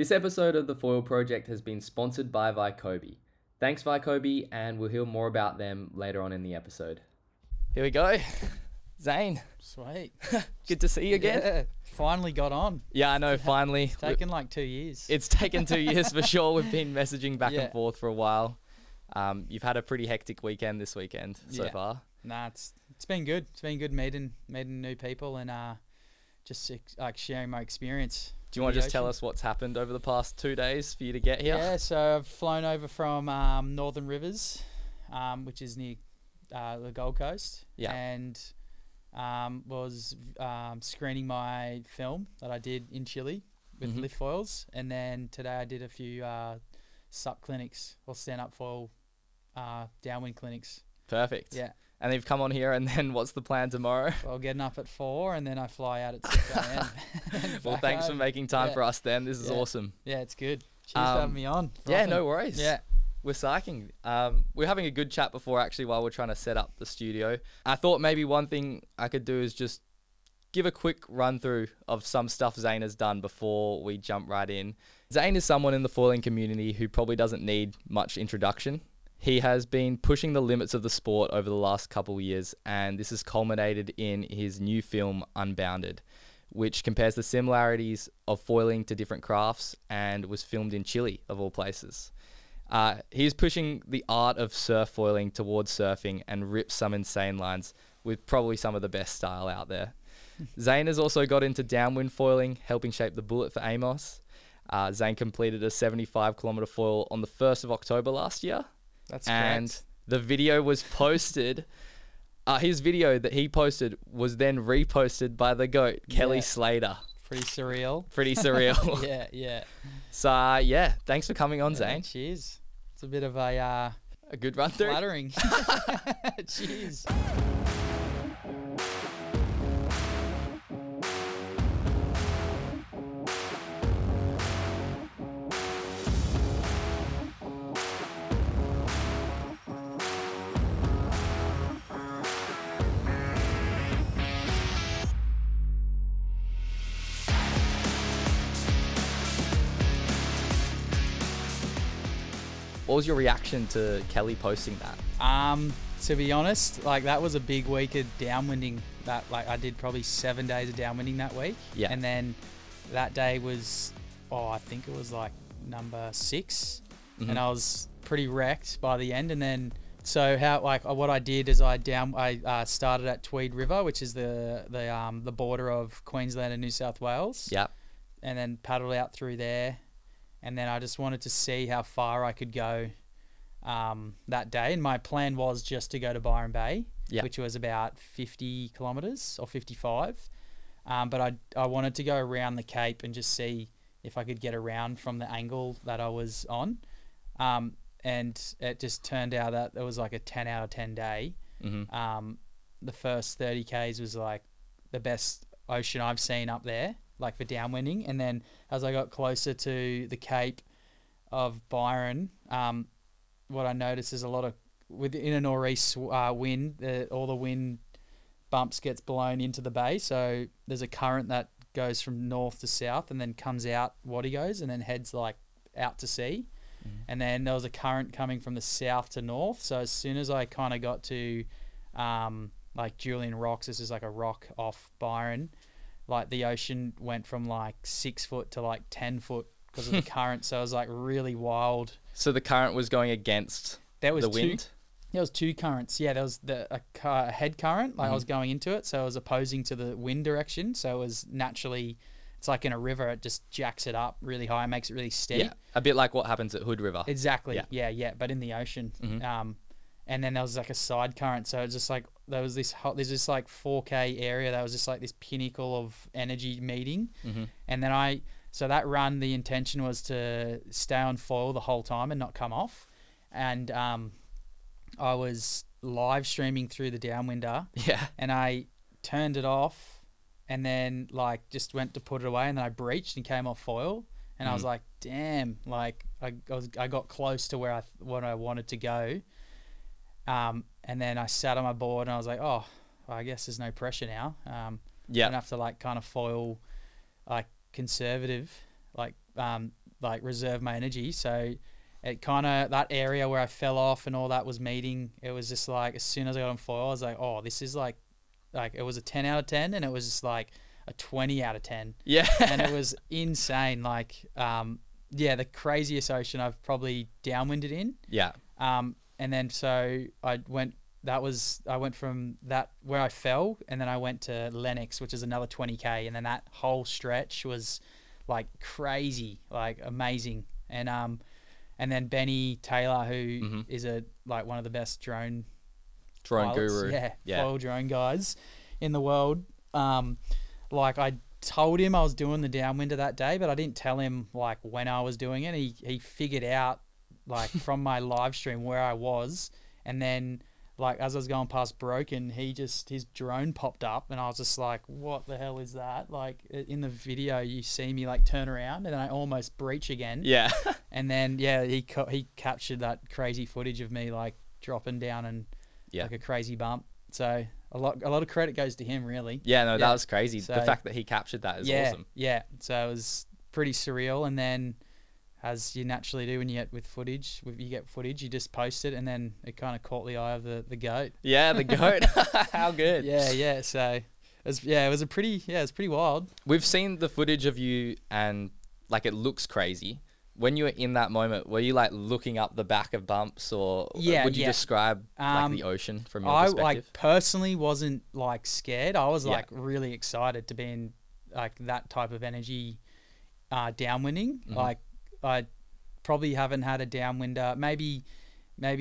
This episode of the Foil Project has been sponsored by VAIKOBI. Thanks VAIKOBI, and we'll hear more about them later on in the episode. Here we go. Zane. Sweet. Good to see you again. Yeah, finally got on. Yeah, I know, finally. It's taken like 2 years. It's taken 2 years for sure. We've been messaging back and forth for a while. You've had a pretty hectic weekend this weekend so far. Nah, it's been good. It's been good meeting new people and just like sharing my experience. Do you want to just tell us what's happened over the past 2 days for you to get here? Yeah, so I've flown over from Northern Rivers, which is near the Gold Coast. Yeah. And was screening my film that I did in Chile with lift foils. And then today I did a few SUP clinics or stand-up foil downwind clinics. Perfect. Yeah. And you've come on here, and then what's the plan tomorrow? Well, getting up at 4, and then I fly out at 6 a.m. Well, thanks for making time for us then. This is awesome. Yeah, it's good. Cheers for having me on. Yeah, no worries. Yeah. We're psyching. We're having a good chat before, actually, while we're trying to set up the studio. I thought maybe one thing I could do is just give a quick run through of some stuff Zane has done before we jump right in. Zane is someone in the foiling community who probably doesn't need much introduction. He has been pushing the limits of the sport over the last couple of years, and this has culminated in his new film, Unbounded, which compares the similarities of foiling to different crafts and was filmed in Chile, of all places. He's pushing the art of surf foiling towards surfing and rips some insane lines with probably some of the best style out there. Zane has also got into downwind foiling, helping shape the bullet for Amos. Zane completed a 75-kilometre foil on the 1st of October last year. That's and correct. The video was posted. His video that he posted was then reposted by the GOAT, Kelly Slater. Pretty surreal. Pretty surreal. Yeah. So, thanks for coming on, Zane. Cheers. It's a bit of a good run through. Flattering. Cheers. What was your reaction to Kelly posting that? To be honest, like that was a big week of downwinding. That like I did probably 7 days of downwinding that week. Yeah. And then that day was, I think it was like number 6, and I was pretty wrecked by the end. And then what I did is I started at Tweed River, which is the border of Queensland and New South Wales. Yeah. And then paddled out through there. And then I just wanted to see how far I could go that day. And my plan was just to go to Byron Bay, which was about 50 kilometres or 55. But I wanted to go around the Cape and just see if I could get around from the angle that I was on. And it just turned out that it was like a 10 out of 10 day. The first 30 Ks was like the best ocean I've seen up there, like for downwinding. And then as I got closer to the Cape of Byron, what I noticed is a lot of, within a nor'east wind, all the wind bumps gets blown into the bay. So there's a current that goes from north to south and then comes out Waddigos and then heads like out to sea. And then there was a current coming from the south to north. So as soon as I kind of got to like Julian Rocks, this is like a rock off Byron, like the ocean went from like 6 foot to like 10 foot because of the current. So it was like really wild. So the current was going against the wind? There was 2 currents. Yeah, there was a head current, like I was going into it. So it was opposing to the wind direction. So it was naturally, it's like in a river, it just jacks it up really high, makes it really steady. Yeah, a bit like what happens at Hood River. Exactly. Yeah, but in the ocean. And then there was like a side current. So it's just like, there's this like 4K area that was just like this pinnacle of energy meeting. And then so that run, the intention was to stay on foil the whole time and not come off. And I was live streaming through the downwinder. Yeah. And I turned it off and then like just went to put it away, and then I breached and came off foil. And I was like, damn, like I got close to where I wanted to go. And then I sat on my board and I was like, oh, well, I guess there's no pressure now. I don't have to like kind of foil like conservative, like like reserve my energy. So it kind of, that area where I fell off and all that was meeting, it was just like, as soon as I got on foil, I was like, oh, this is like it was a 10 out of 10, and it was just like a 20 out of 10. Yeah. And it was insane. Like, yeah, the craziest ocean I've probably downwinded in. Yeah. And then so I went from that where I fell, and then I went to Lennox, which is another 20K. And then that whole stretch was like crazy, like amazing. And then Benny Taylor, who is one of the best drone pilots, guru. Yeah, foil drone guys in the world. Like I told him I was doing the downwinder that day, but I didn't tell him like when I was doing it. He figured out like from my live stream where I was, and then like as I was going past Broken, his drone popped up, and I was just like, what the hell is that? Like in the video you see me like turn around, and then I almost breach again. Yeah. And then he captured that crazy footage of me like dropping down and like a crazy bump. So a lot of credit goes to him, really. Yeah, no, that was crazy. So, the fact that he captured that is awesome. Yeah, so it was pretty surreal. And then, as you naturally do when you get footage, you just post it, and then it kind of caught the eye of the goat. Yeah, the goat. How good. Yeah. So it was pretty wild. We've seen the footage of you, and like it looks crazy. When you were in that moment, were you like looking up the back of bumps, or would you describe like the ocean from your perspective? I like personally wasn't like scared. I was like really excited to be in like that type of energy, downwinding. Like I probably haven't had a downwinder, maybe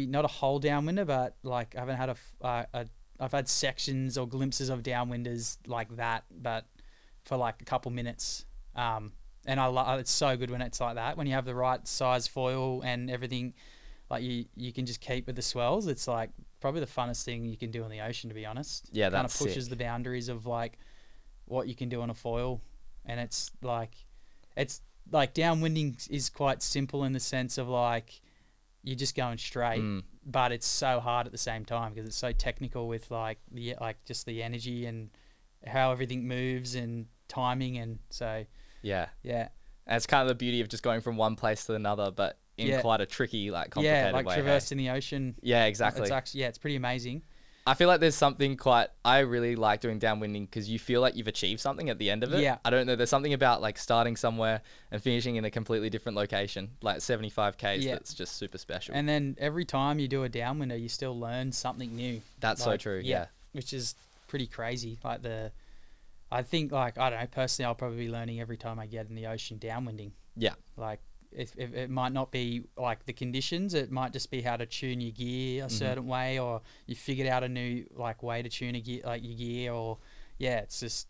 not a whole downwinder, but like I haven't had I've had sections or glimpses of downwinders like that, but for like a couple minutes. And it's so good when it's like that, when you have the right size foil and everything, like you can just keep with the swells. It's like probably the funnest thing you can do in the ocean, to be honest. Yeah, that kind of sick. pushes the boundaries of like what you can do on a foil. And it's like downwinding is quite simple in the sense of like you're just going straight, but it's so hard at the same time because it's so technical with like just the energy and how everything moves and timing, and so. Yeah. And it's kind of the beauty of just going from one place to another, but in quite a tricky, like complicated way. Yeah, like traversing the ocean. Yeah, exactly. It's actually, it's pretty amazing. I feel like there's something I really like doing downwinding because you feel like you've achieved something at the end of it. Yeah. I don't know. There's something about like starting somewhere and finishing in a completely different location, like 75Ks. That's just super special. And then every time you do a downwinder, you still learn something new. That's so true. Yeah. Which is pretty crazy. I think I don't know, personally I'll probably be learning every time I get in the ocean downwinding. Yeah. Like if it might not be like the conditions, it might just be how to tune your gear a certain way, or you figured out a new like way to tune your gear, or it's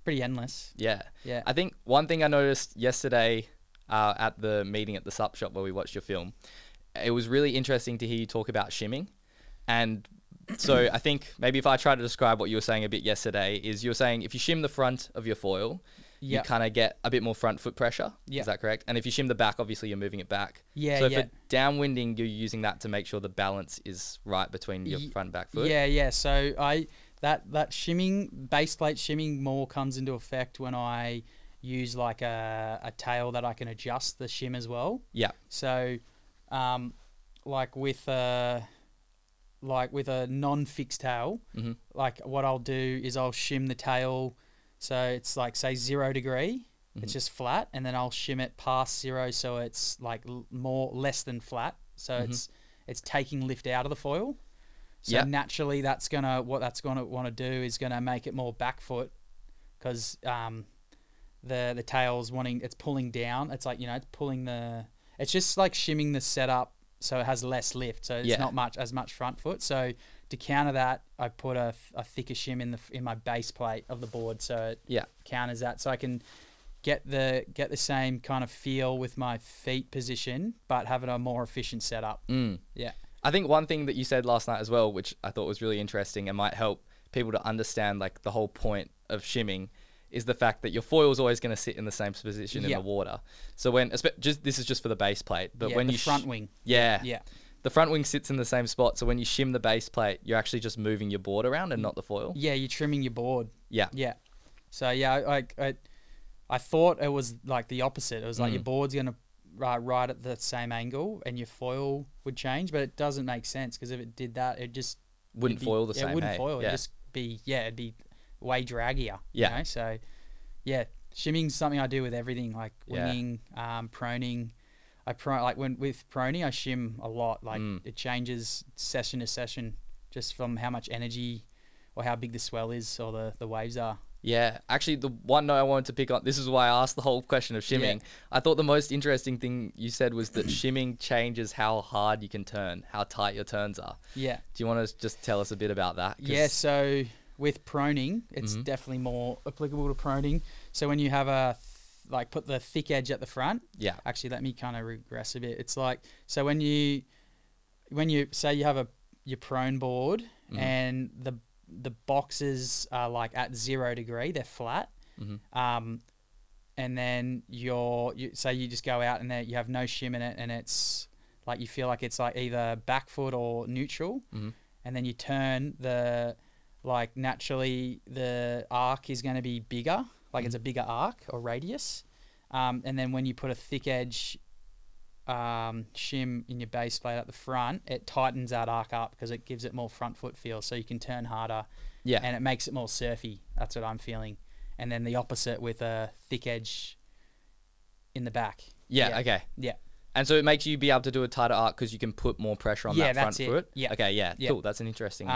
pretty endless. Yeah. Yeah. I think one thing I noticed yesterday at the meeting at the sup shop where we watched your film, it was really interesting to hear you talk about shimming. And so I think maybe if I try to describe what you were saying a bit yesterday, is you're saying if you shim the front of your foil, you kind of get a bit more front foot pressure. Is that correct? And if you shim the back, obviously you're moving it back. So for downwinding, you're using that to make sure the balance is right between your front and back foot. Yeah. So that shimming, base plate shimming more comes into effect when I use like a tail that I can adjust the shim as well. Yeah. So like with a non-fixed tail, like what I'll do is I'll shim the tail, so it's like say 0 degree, it's just flat, and then I'll shim it past 0, so it's like less than flat, so it's taking lift out of the foil. So naturally, what that's gonna want to do is gonna make it more back foot, because the tail's it's pulling down. It's like it's pulling it's just like shimming the setup, so it has less lift, so it's not as much front foot. So to counter that, I put a thicker shim in my base plate of the board, so it counters that. So I can get the same kind of feel with my feet position, but having a more efficient setup. Yeah. I think one thing that you said last night as well, which I thought was really interesting and might help people to understand like the whole point of shimming, is the fact that your foil is always going to sit in the same position in the water. So this is just for the base plate, but when the you front wing, the front wing sits in the same spot. So when you shim the base plate, you're actually just moving your board around and not the foil. Yeah, you're trimming your board. Yeah. So I thought it was like the opposite. It was like your board's gonna right at the same angle, and your foil would change, but it doesn't make sense because if it did that, wouldn't foil the same. It wouldn't hey? foil. Yeah. It'd just be it'd be way draggier. Yeah. You know? So yeah, shimming's something I do with everything, like winging, proning. With proning, I shim a lot. Like it changes session to session just from how much energy or how big the swell is or the waves are. Yeah, actually, the one note I wanted to pick on, this is why I asked the whole question of shimming. Yeah. I thought the most interesting thing you said was that shimming changes how hard you can turn, how tight your turns are. Yeah. Do you want to just tell us a bit about that? Yeah, so with proning, it's definitely more applicable to proning. So when you have put the thick edge at the front. Yeah. Actually, let me kind of regress a bit. It's like, so when you say you have your prone board and the boxes are like at 0 degree, they're flat. And then you just go out and you have no shim in it, and it's like you feel like it's like either back foot or neutral. And then you turn naturally the arc is going to be bigger, like it's a bigger arc or radius. And then when you put a thick edge shim in your base plate at the front, it tightens that arc up because it gives it more front foot feel, so you can turn harder. Yeah. And it makes it more surfy. That's what I'm feeling. And then the opposite with a thick edge in the back. Yeah. Okay. Yeah. And so it makes you be able to do a tighter arc because you can put more pressure on that front foot. Yeah. Okay. Yeah. Cool. That's an interesting.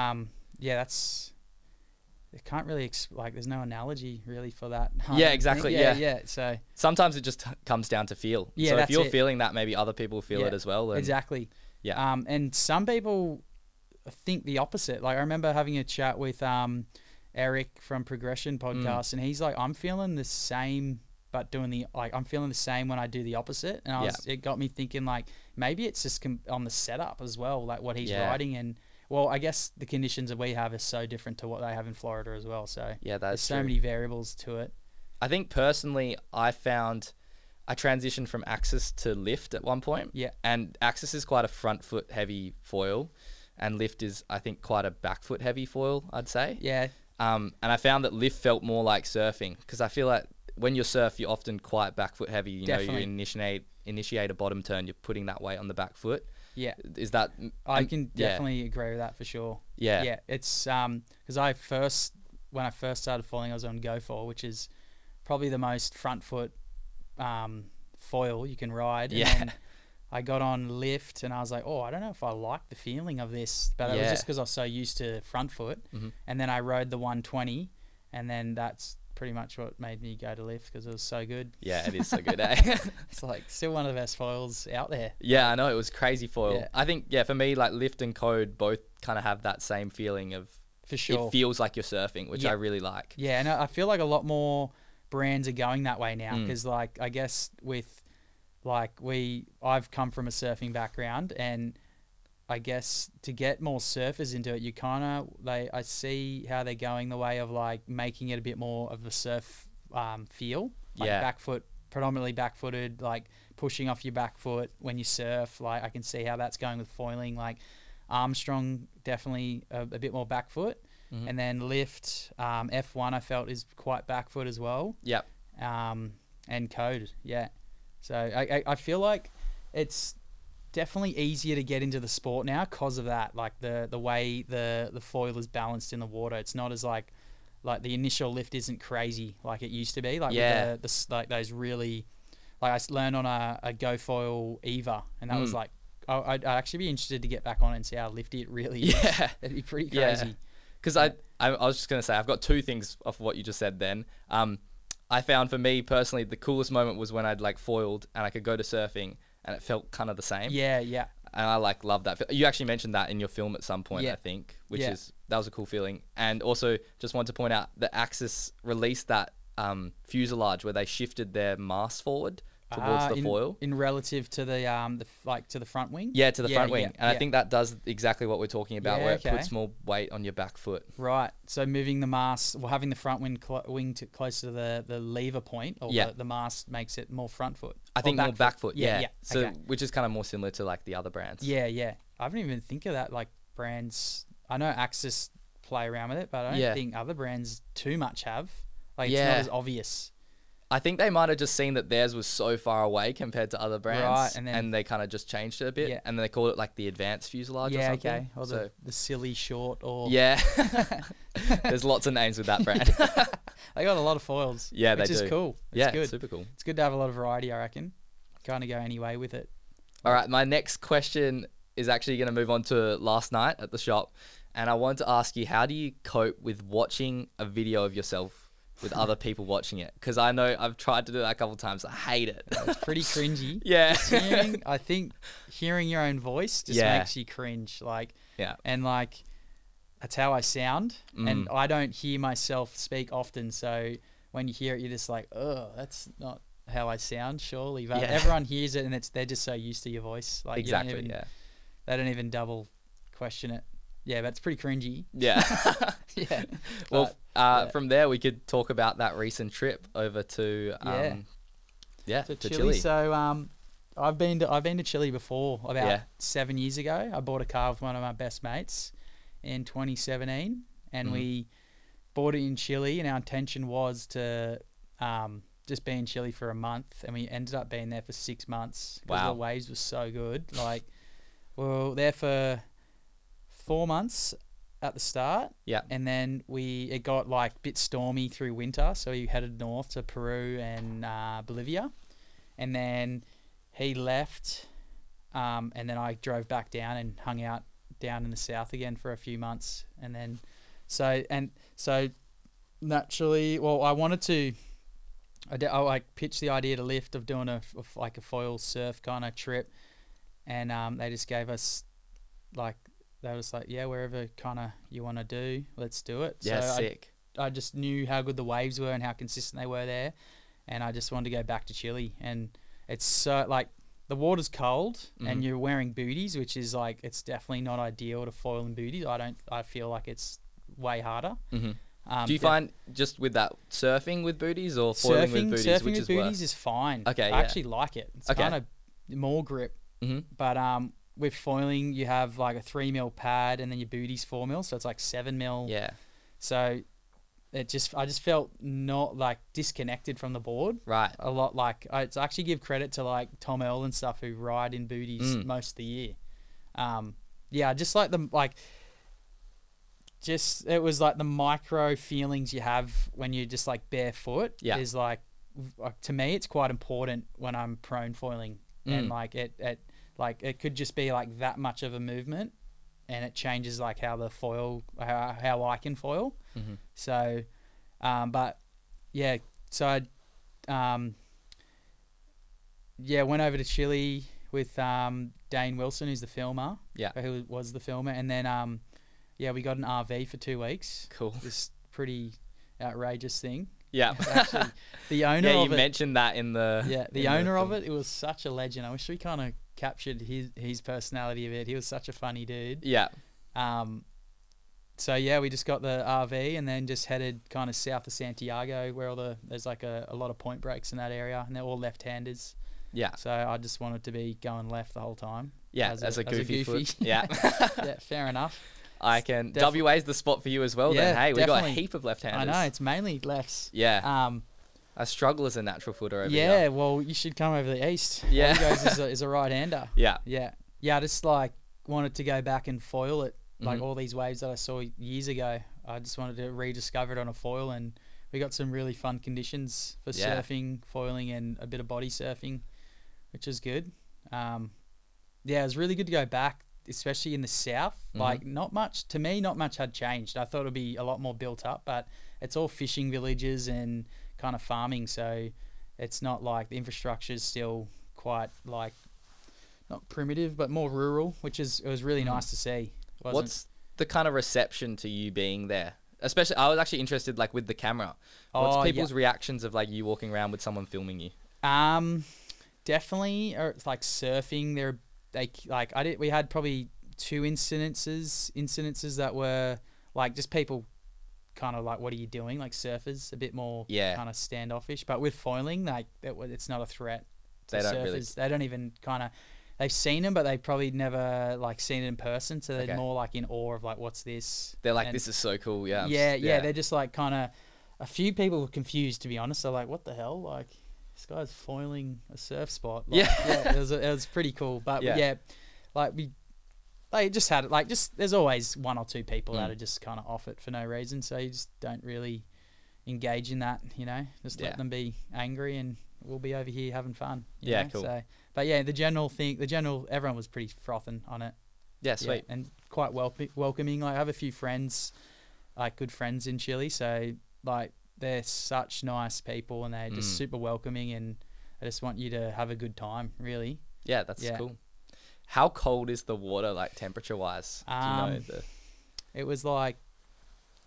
It can't really there's no analogy really for that. Yeah, exactly. Yeah. So sometimes it just comes down to feel. Yeah, so if you're feeling that, maybe other people feel it as well. And exactly. Yeah. And some people think the opposite. Like I remember having a chat with Eric from Progression Podcast, and he's like, I'm feeling the same, but I'm feeling the same when I do the opposite. And it got me thinking like maybe it's just on the setup as well, like what he's riding. And well, I guess the conditions that we have are so different to what they have in Florida as well. So there's so many variables to it. I think personally, I found I transitioned from Axis to Lift at one point. Yeah. And Axis is quite a front foot heavy foil, and Lift is, I think, quite a back foot heavy foil, I'd say. Yeah. And I found that Lift felt more like surfing, because I feel like when you surf, you're often quite back foot heavy. You know, you initiate a bottom turn, you're putting that weight on the back foot. Yeah. Is that... I can definitely agree with that for sure. Yeah. Yeah. It's because when I first started foiling, I was on GoFoil, which is probably the most front foot foil you can ride. Yeah. And I got on Lift and I was like, I don't know if I like the feeling of this, but it was just because I was so used to front foot. And then I rode the 120, and then that's pretty much what made me go to Lift, because it was so good. Yeah, it is so good, eh? It's like still one of the best foils out there. Yeah, I know, it was crazy foil. Yeah. I think, for me, like Lift and Code both kind of have that same feeling of, for sure, it feels like you're surfing, which I really like. Yeah, and I feel like a lot more brands are going that way now, because like I guess with I've come from a surfing background, and I guess to get more surfers into it, I see how they're going the way of like making it a bit more of a surf feel, like back foot, predominantly back footed, like pushing off your back foot when you surf. Like I can see how that's going with foiling. Like Armstrong, definitely a bit more back foot, and then Lift, F1 I felt is quite back foot as well. Yep. And Code, So I feel like it's definitely easier to get into the sport now because of that, like the way the foil is balanced in the water. It's not as like the initial lift isn't crazy like it used to be, like with the like those really, like I learned on a GoFoil Eva, and that was like I'd actually be interested to get back on it and see how lifty it really is. It'd be pretty crazy. Because I was just going to say, I've got two things off what you just said then. I found for me personally, the coolest moment was when I'd like foiled and I could go to surfing and it felt kind of the same. Yeah. And I love that. You actually mentioned that in your film at some point, I think, that was a cool feeling. And also just wanted to point out that Axis released that fuselage where they shifted their mast forward towards the foil. In relative to to the front wing? Yeah, to the front wing. And I think that does exactly what we're talking about, where it puts more weight on your back foot. Right. So moving the mast, having the front wing closer to the lever point, or the mast makes it more front foot. I think more back foot. Yeah. So which is kind of more similar to like the other brands. Yeah. I haven't even think of that, like brands. I know Axis play around with it, but I don't think other brands too much have. Like it's not as obvious. I think they might have just seen that theirs was so far away compared to other brands, Right, and they kind of just changed it a bit, Yeah. and then they called it like the advanced fuselage or Yeah, something. okay. Or So the silly short or... yeah, there's lots of names with that brand. They got a lot of foils. Yeah, which they is do. cool. It's Yeah, good. super cool. It's good to have a lot of variety, I reckon. Kind of go any way with it. All right, my next question is actually going to move on to last night at the shop, and I wanted to ask you, how do you cope with watching a video of yourself with other people watching it? Because I know I've tried to do that a couple of times. I hate it. It's pretty cringy. Yeah. I think hearing your own voice just Yeah. makes you cringe. Like, Yeah. and like, that's how I sound. And I don't hear myself speak often. So when you hear it, you're just like, oh, that's not how I sound, surely. But Yeah. everyone hears it, and they're just so used to your voice. Like, Exactly. they don't even double question it. Yeah, that's pretty cringy. Yeah. Yeah. Well, yeah. from there we could talk about that recent trip over to to Chile. So I've been to Chile before about Yeah. 7 years ago. I bought a car with one of my best mates in 2017, and we bought it in Chile, and our intention was to just be in Chile for a month, and we ended up being there for 6 months because Wow. the waves were so good. Like, we were there for 4 months at the start. Yeah. And then it got like a bit stormy through winter, so we headed north to Peru and Bolivia, and then he left, and then I drove back down and hung out down in the south again for a few months, and then so naturally, well, I wanted to. I like pitched the idea to Lift of doing a foil surf kind of trip, and they just gave us like. They was like, yeah, wherever kind of you want to do, let's do it. Yeah, so sick. I just knew how good the waves were and how consistent they were there, and I just wanted to go back to Chile. And it's so like the water's cold and you're wearing booties, which is like it's definitely not ideal to foil in booties. I feel like it's way harder. Do you find just with that surfing with booties or foiling with booties, surfing which with is booties worse? is fine. Okay, I actually like it. It's Okay. kind of more grip, but with foiling, you have like a 3 mil pad, and then your booty's 4 mil, so it's like 7 mil. Yeah. So I just felt not like disconnected from the board. Right. A lot. Like I actually give credit to like Tom Earl and stuff who ride in booties most of the year. Yeah, just like it was like the micro feelings you have when you're just like barefoot. Yeah. Is like to me, it's quite important when I'm prone foiling, and like it could just be like that much of a movement, and it changes like how the foil, how I can foil. So, but yeah, so I, went over to Chile with Dane Wilson, who's the filmer. Yeah. Who was the filmer, and then we got an RV for 2 weeks. Cool. This pretty outrageous thing. Yeah. Actually, the owner Yeah, of you it. mentioned that in the The owner of it was such a legend. I wish we kind of captured his personality a bit. He was such a funny dude. Yeah. So yeah, we just got the RV and then just headed kind of south of Santiago, where there's like a lot of point breaks in that area, and they're all left-handers. Yeah. So I just wanted to be going left the whole time. Yeah, as a goofy foot. Yeah. Yeah, fair enough. I can. WA's the spot for you as well. Then, hey, we got a definitely. heap of left-handers. I know, it's mainly lefts. Yeah. I struggle as a natural footer over here. Yeah, well, you should come over the east. Yeah. All he goes is a right-hander. Yeah. Yeah. Yeah, I just like wanted to go back and foil it. Like all these waves that I saw years ago, I just wanted to rediscover it on a foil, and we got some really fun conditions for surfing, foiling, and a bit of body surfing, which is good. It was really good to go back, especially in the south. Like not much had changed. I thought it'd be a lot more built up, but it's all fishing villages and kind of farming, so it's not like the infrastructure is still quite like not primitive, but more rural, it was really nice to see. What's the kind of reception to you being there? Especially, I was actually interested, like with the camera. What's people's reactions of like you walking around with someone filming you? Definitely, or it's like surfing. We had probably 2 incidences that were like just people kind of like, what are you doing? Like surfers, a bit more kind of standoffish. But with foiling, like it's not a threat to surfers. They don't even kind of. They've seen them, but they've probably never like seen it in person, so they're more like in awe of like, what's this? They're like, this is so cool, yeah. Yeah. They're just like kind of a few people were confused, to be honest. They're like, what the hell? Like, this guy's foiling a surf spot. Like, yeah, it was pretty cool. But yeah, like they just had it. Like, there's always one or two people that are just kind of off it for no reason. So you just don't really engage in that, you know. Just let them be angry, and we'll be over here having fun. You know? Cool. So, but yeah, everyone was pretty frothing on it. Yeah, sweet. And quite welcoming. Like, I have a few friends, like good friends in Chile. So like, they're such nice people, and they're just super welcoming, and I just want you to have a good time, really. Yeah, that's cool. How cold is the water, like temperature wise? Do you know it was like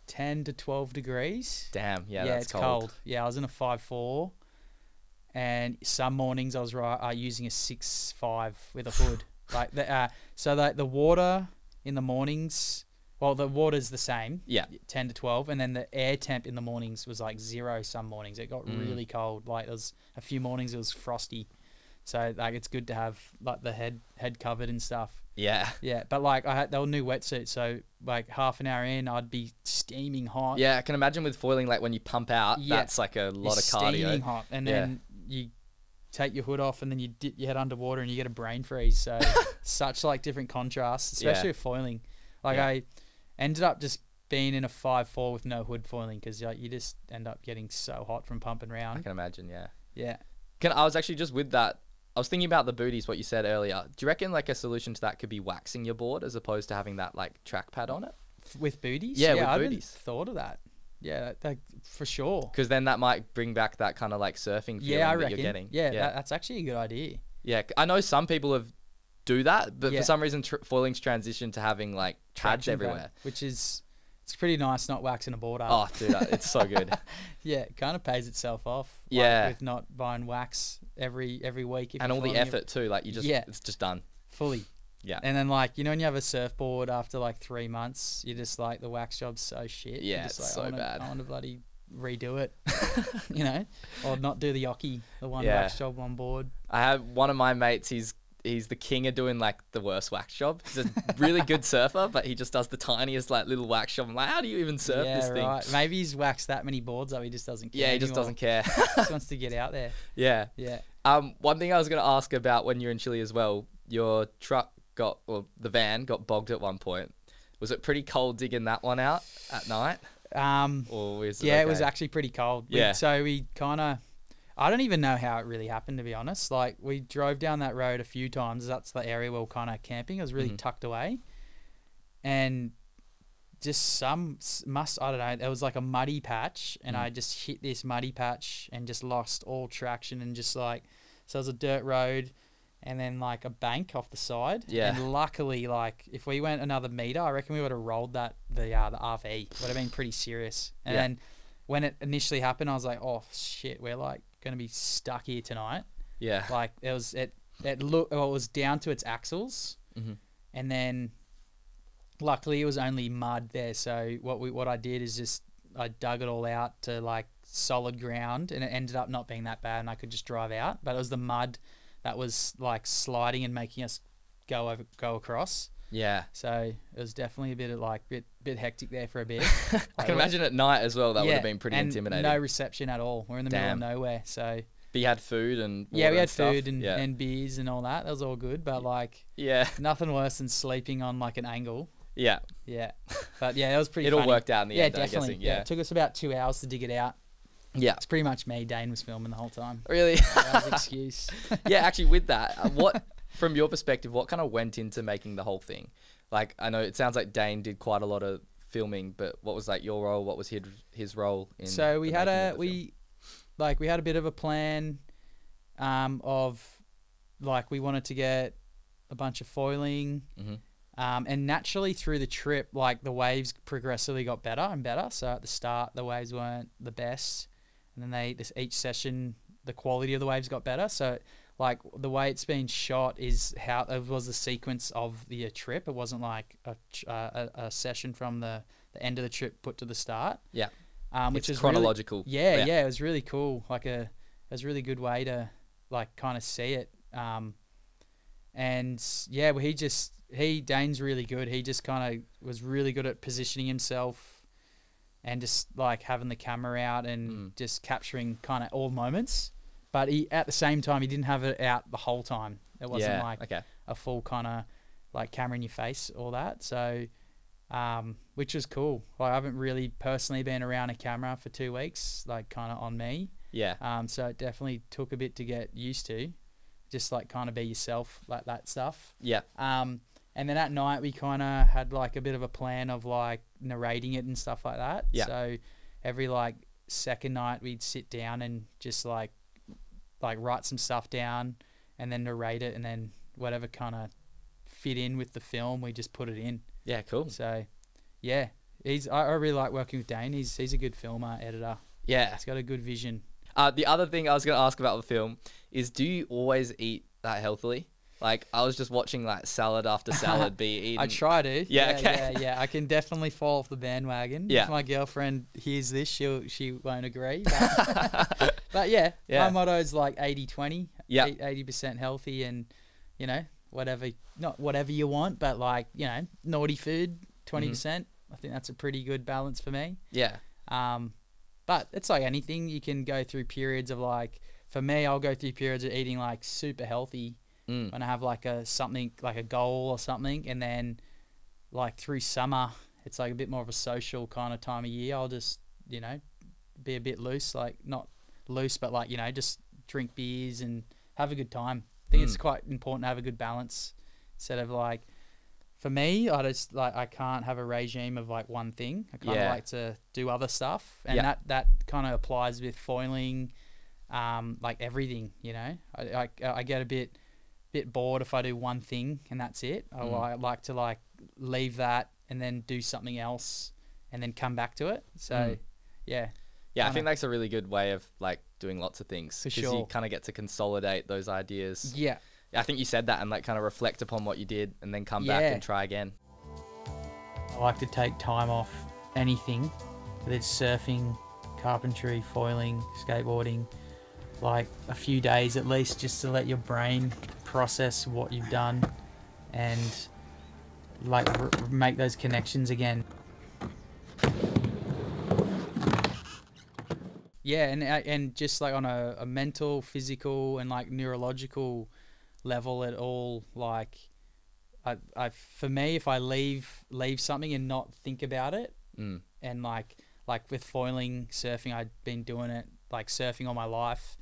10 to 12 degrees. Damn, that's it's cold. Yeah, I was in a 5'4", and some mornings I was using a 6'5" with a hood. Like so the water in the mornings. Well, the water's the same, 10 to 12, and then the air temp in the mornings was like 0 some mornings. It got really cold. Like, there was a few mornings it was frosty. So, like, it's good to have, like, the head covered and stuff. Yeah. Yeah, but, like, they were new wetsuits, so, like, half an hour in, I'd be steaming hot. Yeah, I can imagine with foiling, like, when you pump out, that's, like, a lot of cardio. Steaming hot, and then you take your hood off, and then you dip your head underwater, and you get a brain freeze. So, such, like, different contrasts, especially with foiling. Like, I ended up just being in a 5'4" with no hood foiling, because you just end up getting so hot from pumping around. I can imagine, Yeah. I was actually just with that. I was thinking about the booties, what you said earlier. Do you reckon like a solution to that could be waxing your board as opposed to having that like track pad on it? With booties? Yeah, with I booties. Haven't thought of that. Yeah, for sure. Because then that might bring back that kind of like surfing feeling that you're getting. Yeah, that's actually a good idea. Yeah, I know some people do that, but for some reason foiling's transitioned to having like pads everywhere. Which is... It's pretty nice not waxing a board up. Oh, dude, it's so good. Yeah, it kind of pays itself off. Like, with not buying wax every week. And all the effort too. Like, it's just done. Fully. Yeah. And then, like, you know, when you have a surfboard after like 3 months, you're just like, the wax job's so shit. Yeah, just it's like, so bad. I want to bloody redo it, you know, or not do the yoki, the one wax job on board. I have one of my mates, he's the king of doing like the worst wax job. He's a really good surfer, but he just does the tiniest like little wax job. I'm like, how do you even surf this thing? Right. Maybe he's waxed that many boards up, he just doesn't care. Yeah, he just doesn't care. Just wants to get out there. Yeah. Yeah. One thing I was going to ask about when you're in Chile as well, your truck the van got bogged at one point. Was it pretty cold digging that one out at night? Or was it it was actually pretty cold. So we kind of... I don't even know how it really happened, to be honest. Like, we drove down that road a few times. That's the area where we're kind of camping. It was really tucked away. And just I don't know, there was like a muddy patch, and I just hit this muddy patch and just lost all traction, and just like, so it was a dirt road and then like a bank off the side. Yeah. And luckily, like, if we went another meter, I reckon we would have rolled the RV. Would have been pretty serious. And then when it initially happened, I was like, oh shit, we're like going to be stuck here tonight. Yeah. Like, it was down to its axles. And then luckily it was only mud there. So what I did is just, I dug it all out to like solid ground, and it ended up not being that bad, and I could just drive out. But it was the mud that was like sliding and making us go across. Yeah. So it was definitely a bit of like bit hectic there for a bit. I can imagine at night as well. That would have been pretty intimidating. No reception at all. We're in the middle of nowhere. So. But you had food and water. Yeah, we had stuff. food and beers and all that. That was all good. But like, nothing worse than sleeping on like an angle. Yeah. Yeah. But yeah, that was pretty. It all worked out in the end. Definitely. I'm guessing. Yeah. It took us about 2 hours to dig it out. Yeah. It's pretty much me. Dane was filming the whole time. Really? That was an excuse. Yeah, actually, with that, from your perspective, what kind of went into making the whole thing? Like, I know it sounds like Dane did quite a lot of filming, but what was like your role? What was his role in? So we had a bit of a plan, of like, we wanted to get a bunch of foiling, and naturally through the trip, like, the waves progressively got better and better. So at the start, the waves weren't the best, and then each session, the quality of the waves got better. So like, the way it's been shot is how it was the sequence of the trip. It wasn't like a session from the end of the trip put to the start. Yeah. Which is chronological. Really, yeah. It was really cool. Like, it was a really good way to like kind of see it. And yeah, well, Dane's really good. He just kind of was really good at positioning himself and just like having the camera out and just capturing kind of all moments. But at the same time, he didn't have it out the whole time. It wasn't a full kind of like camera in your face, all that. So, which was cool. Like, I haven't really personally been around a camera for 2 weeks, like kind of on me. Yeah. So it definitely took a bit to get used to, just like kind of be yourself, like that stuff. Yeah. And then at night we kind of had like a bit of a plan of like narrating it and stuff like that. Yeah. So every like second night we'd sit down and just like write some stuff down and then narrate it, and then whatever kind of fit in with the film, we just put it in. Yeah, cool. So yeah, I really like working with Dane. He's a good filmer, editor. Yeah. He's got a good vision. The other thing I was going to ask about the film is, do you always eat that healthily? Like, I was just watching like salad after salad be eaten. I try to. Yeah, okay. Yeah. I can definitely fall off the bandwagon. Yeah. If my girlfriend hears this, she won't agree. But yeah, my motto is like 80-20. Yeah. 80% healthy and, you know, not whatever you want, but like, you know, naughty food, 20%. I think that's a pretty good balance for me. Yeah. But it's like anything. You can go through periods of like, for me, I'll go through periods of eating like super healthy when I have like something like a goal or something, and then like through summer, it's like a bit more of a social kind of time of year. I'll just, you know, be a bit loose, like not loose, but like, you know, just drink beers and have a good time. I think it's quite important to have a good balance instead of like, for me, I can't have a regime of like one thing. I kind of like to do other stuff, and that kind of applies with foiling, like everything. You know, I get a bit bored if I do one thing and that's it. I like to like leave that and then do something else and then come back to it. So yeah, I think that's a really good way of like doing lots of things, because you kind of get to consolidate those ideas. Yeah. I think you said that, and like kind of reflect upon what you did and then come back and try again. I like to take time off anything, whether it's surfing, carpentry, foiling, skateboarding, like a few days at least, just to let your brain process what you've done and like make those connections again. Yeah, and just like on a mental, physical, and like neurological level, it all like I for me, if I leave something and not think about it, and like with foiling, surfing, I'd been doing it like surfing all my life,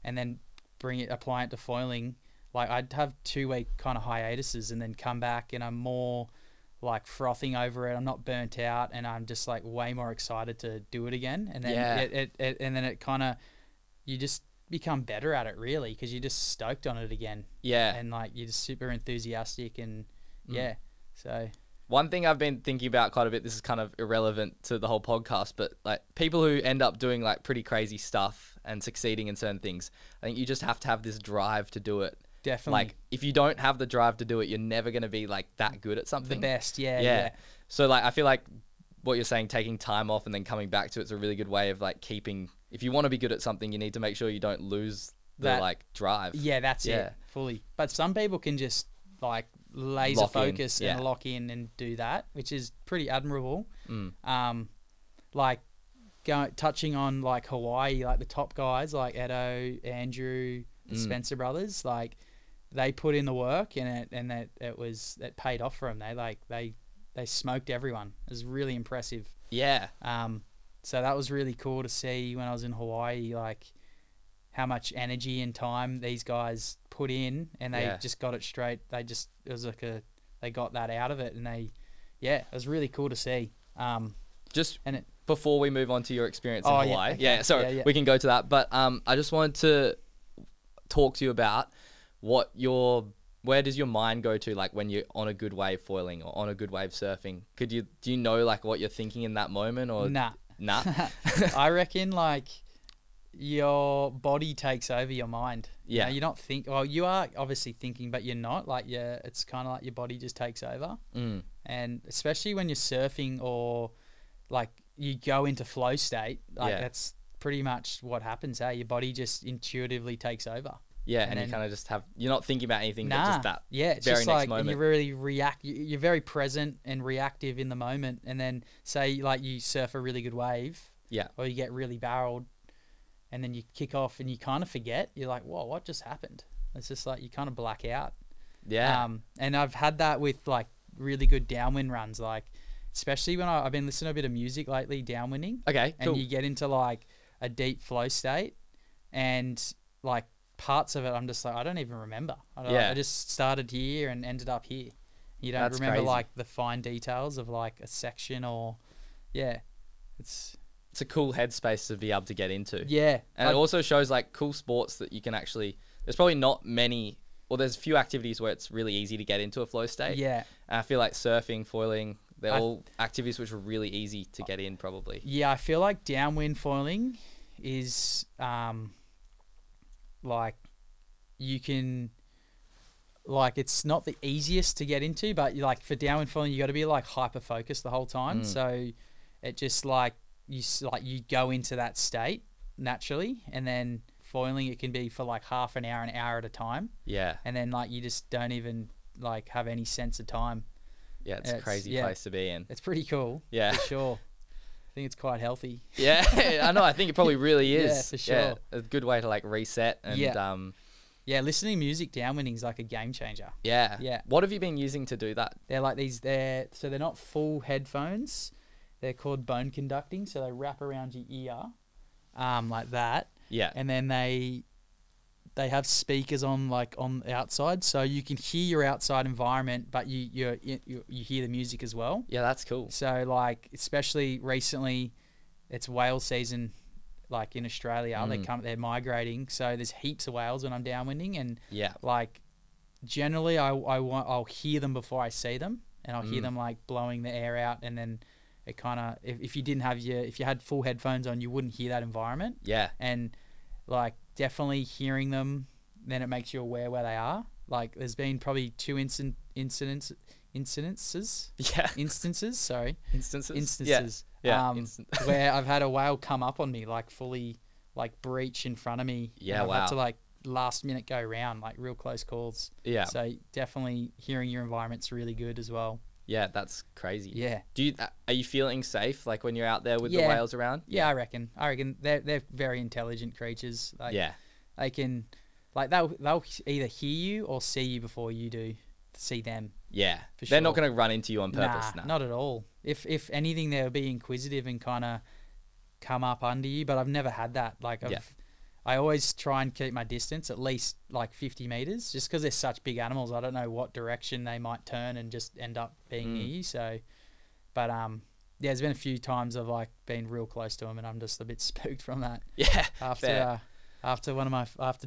and then apply it to foiling, like I'd have 2-week kind of hiatuses and then come back and I'm more like frothing over it. I'm not burnt out, and I'm just like way more excited to do it again. And then it kind of, you just become better at it really, because you're just stoked on it again. Yeah. And like you're just super enthusiastic and so. One thing I've been thinking about quite a bit, this is kind of irrelevant to the whole podcast, but like people who end up doing like pretty crazy stuff and succeeding in certain things, I think you just have to have this drive to do it. Definitely. Like if you don't have the drive to do it, you're never going to be like that good at something. The best. Yeah. So like, I feel like what you're saying, taking time off and then coming back to it's a really good way of like keeping, if you want to be good at something, you need to make sure you don't lose the like drive. Yeah, that's it. Fully. But some people can just like laser focus and lock in and do that, which is pretty admirable. Like touching on like Hawaii, like the top guys like Edo, Andrew, the Spencer brothers, like they put in the work and it paid off for them. They smoked everyone. It was really impressive. Yeah. So that was really cool to see when I was in Hawaii, like how much energy and time these guys put in, and they just got it straight. They got that out of it, and it was really cool to see. Before we move on to your experience in Hawaii, sorry, we can go to that. But I just wanted to talk to you about where does your mind go to, like when you're on a good wave foiling or on a good wave surfing? Do you know like what you're thinking in that moment, or nah? I reckon like your body takes over your mind. Yeah, you don't think. Well, you are obviously thinking, but you're not. Like it's kind of like your body just takes over. And especially when you're surfing or like you go into flow state, like that's pretty much what happens. Your body just intuitively takes over. Yeah, and you kind of just you're not thinking about anything, but just that it's very just next like, moment. And you really react. You're very present and reactive in the moment. And then say like you surf a really good wave, or you get really barreled, and then you kick off and you kind of forget. You're like, whoa, what just happened? It's just like you kind of black out. Yeah. And I've had that with like really good downwind runs, like especially when I've been listening to a bit of music lately, downwinding. Okay, cool. And you get into like a deep flow state, and like parts of it, I'm just like, I don't even remember. I just started here and ended up here. You don't remember crazy. Like the fine details of like a section or, it's a cool headspace to be able to get into. Yeah. And it also shows like cool sports that you can actually, there's probably not many, or there's few activities where it's really easy to get into a flow state. Yeah. And I feel like surfing, foiling, they're all activities which are really easy to get in probably. Yeah, I feel like downwind foiling is like you can, like it's not the easiest to get into, but like for downwind foiling you got to be like hyper focused the whole time. So it just like you go into that state naturally, and then foiling it can be for like half an hour at a time. Yeah. And then like you just don't even like have any sense of time. Yeah, it's a crazy place to be in. It's pretty cool. Yeah. For sure. I think it's quite healthy. Yeah, I know. I think it probably really is. Yeah, for sure. Yeah, a good way to like reset and listening to music downwinding is like a game changer. Yeah. Yeah. What have you been using to do that? They're like they're not full headphones. They're called bone conducting, so they wrap around your ear, like that. Yeah. And then they have speakers on the outside, so you can hear your outside environment, but you hear the music as well. Yeah, that's cool. So like, especially recently, it's whale season, like in Australia. They're migrating, so there's heaps of whales when I'm downwinding, and like generally I'll hear them before I see them, and I'll hear them like blowing the air out, and then it kind of, if you had full headphones on, you wouldn't hear that environment. Yeah. And like definitely hearing them, then it makes you aware where they are. Like there's been probably two instances. Yeah. Where I've had a whale come up on me, like fully like breach in front of me. Yeah. I've had to like last minute go around, like real close calls. Yeah. So definitely hearing your environment's really good as well. Yeah, that's crazy. Yeah. Are you feeling safe like when you're out there with the whales around? Yeah, I reckon they're very intelligent creatures. Like, they can, like they'll either hear you or see you before you do see them. Yeah. For sure. They're not going to run into you on purpose. Nah, not at all. If anything, they'll be inquisitive and kind of come up under you, but I've never had that. Like I always try and keep my distance at least like 50 meters, just because they're such big animals. I don't know what direction they might turn and just end up being near you. So, but there's been a few times I've like been real close to them, and I'm just a bit spooked from that. Yeah. After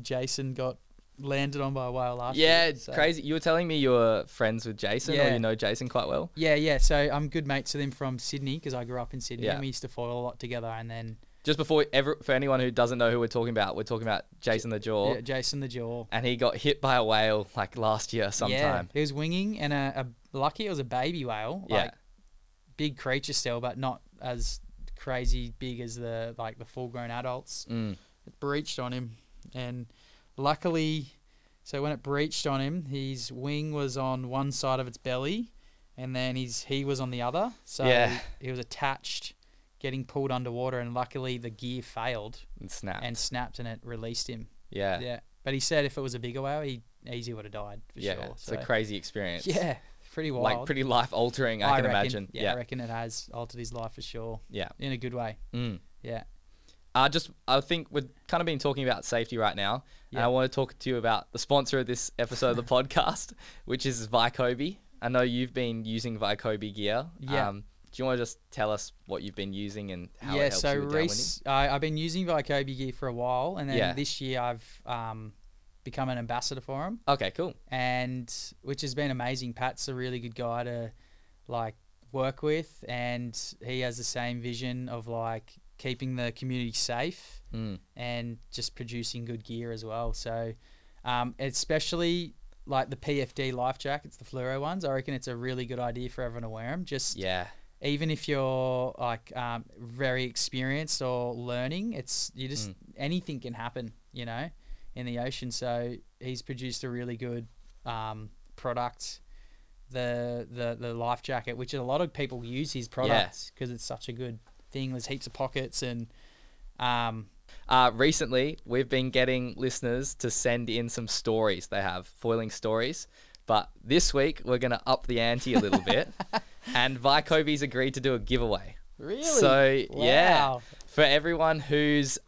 Jason got landed on by a whale last year. Yeah, so. Crazy. You were telling me you were friends with Jason, or you know Jason quite well. Yeah. So I'm good mates with him from Sydney, because I grew up in Sydney, and we used to foil a lot together, and then. Just for anyone who doesn't know who we're talking about Jason the Jaw. Yeah, Jason the Jaw. And he got hit by a whale like last year sometime. Yeah, he was winging, and lucky it was a baby whale. Like, big creature still, but not as crazy big as the full grown adults. It breached on him, and luckily, so when it breached on him, his wing was on one side of its belly, and then he was on the other. So he was attached, getting pulled underwater, and luckily the gear failed and snapped, and it released him. Yeah. But he said if it was a bigger whale, he easily would have died for sure. It's a crazy experience. Yeah, pretty wild. Like pretty life altering, I can imagine. Yeah, I reckon it has altered his life for sure. Yeah. In a good way. Yeah. I think we've kind of been talking about safety right now. And I want to talk to you about the sponsor of this episode of the podcast, which is VAIKOBI. I know you've been using VAIKOBI gear. Yeah. Do you want to just tell us what you've been using and how it helps you with downwinding? I've been using VAIKOBI gear for a while, and then this year I've become an ambassador for them. Okay, cool. And which has been amazing. Pat's a really good guy to like work with, and he has the same vision of like keeping the community safe and just producing good gear as well. So especially like the PFD life jackets, the fluoro ones, I reckon it's a really good idea for everyone to wear them. Even if you're like very experienced or learning, anything can happen, you know. in the ocean. So he's produced a really good product. The life jacket, which a lot of people use his products because it's such a good thing. There's heaps of pockets and recently we've been getting listeners to send in some stories they have, foiling stories. But this week we're going to up the ante a little bit, and VAIKOBI's agreed to do a giveaway. Really? So wow. yeah, for everyone who's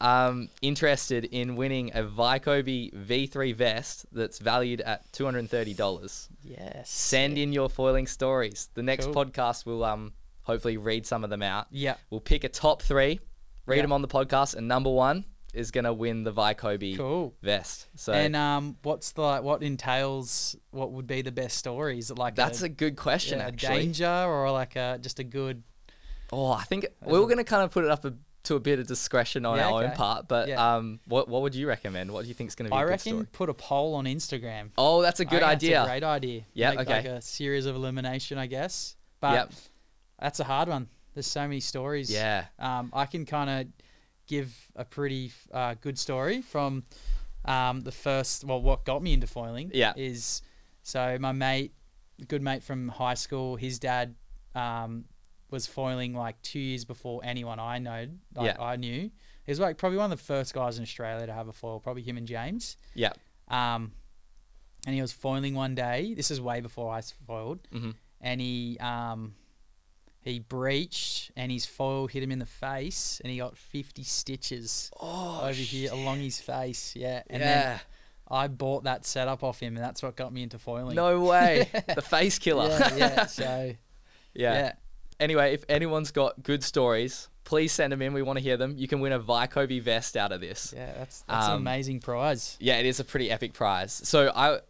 interested in winning a VAIKOBI V3 vest that's valued at $230, yes, send in your foiling stories. The next podcast will hopefully read some of them out. Yeah, we'll pick a top 3, read them on the podcast, and number 1 is gonna win the VAIKOBI vest. So and what entails? What would be the best stories? Like that's a good question. Actually, a danger or like just a good. Oh, I think we were gonna kind of put it up to a bit of discretion on our own part. But what would you recommend? What do you think is gonna be? I a good reckon story? Put a poll on Instagram. Oh, that's a good idea. That's a great idea. Yeah. Make like a series of elimination, I guess. But that's a hard one. There's so many stories. Yeah. I can kind of give a pretty good story from the first. Well, what got me into foiling is so my mate, good mate from high school, his dad was foiling like 2 years before anyone I know. I knew. He was like probably one of the first guys in Australia to have a foil. Probably him and James. Yeah. And he was foiling one day. This is way before I foiled, and he breached and his foil hit him in the face and he got 50 stitches over here along his face. Yeah. And then I bought that setup off him and that's what got me into foiling. No way. The face killer. Yeah. So, yeah. Anyway, if anyone's got good stories, please send them in. We want to hear them. You can win a VAIKOBI vest out of this. Yeah, that's an amazing prize. Yeah, it is a pretty epic prize. So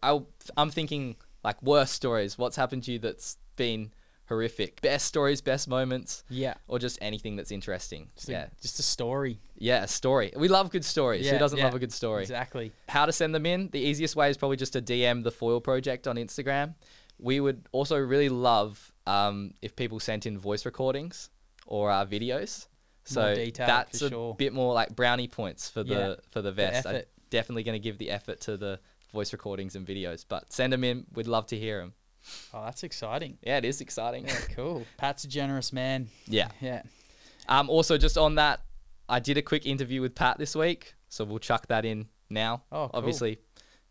I'm thinking like worst stories. What's happened to you that's been horrific? Best stories, best moments. Yeah. Or just anything that's interesting. Just a story. Yeah, a story. We love good stories. Who doesn't love a good story? Exactly. How to send them in? The easiest way is probably just to DM the Foil Project on Instagram. We would also really love if people sent in voice recordings or videos. So that's a bit more like brownie points for the vest. I'm definitely going to give the effort to the voice recordings and videos, but send them in. We'd love to hear them. Oh, that's exciting. Yeah, it is exciting. Yeah, cool. Pat's a generous man. Yeah. Yeah. Also, just on that, I did a quick interview with Pat this week, so we'll chuck that in now. Oh, cool. Obviously,